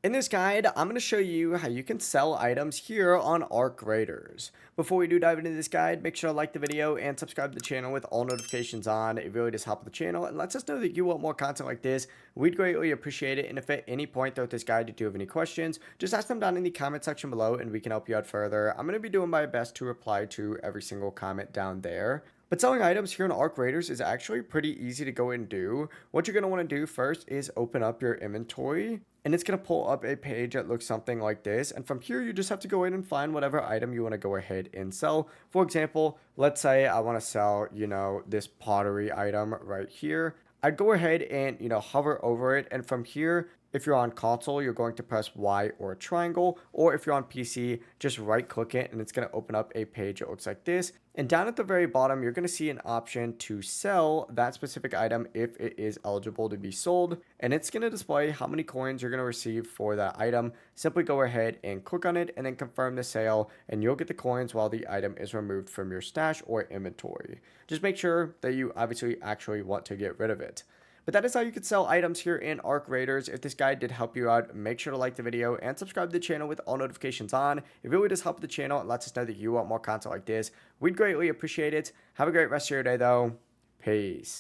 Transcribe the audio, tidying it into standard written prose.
In this guide, I'm going to show you how you can sell items here on Arc Raiders. Before we do dive into this guide, make sure to like the video and subscribe to the channel with all notifications on. It really does help the channel and lets us know that you want more content like this. We'd greatly appreciate it. And if at any point throughout this guide you do have any questions, just ask them down in the comment section below and we can help you out further. I'm going to be doing my best to reply to every single comment down there. But selling items here in Arc Raiders is actually pretty easy to go and do. What you're going to want to do first is open up your inventory. And it's going to pull up a page that looks something like this. And from here, you just have to go in and find whatever item you want to go ahead and sell. For example, let's say I want to sell, this pottery item right here. I'd go ahead and, hover over it. And from here, if you're on console, you're going to press Y or triangle, or if you're on PC, just right click it and it's going to open up a page that looks like this. And down at the very bottom, you're going to see an option to sell that specific item if it is eligible to be sold. And it's going to display how many coins you're going to receive for that item. Simply go ahead and click on it and then confirm the sale, and you'll get the coins while the item is removed from your stash or inventory. Just make sure that you obviously actually want to get rid of it. But that is how you can sell items here in Arc Raiders. If this guide did help you out, make sure to like the video and subscribe to the channel with all notifications on. It really does help the channel and lets us know that you want more content like this. We'd greatly appreciate it. Have a great rest of your day though. Peace.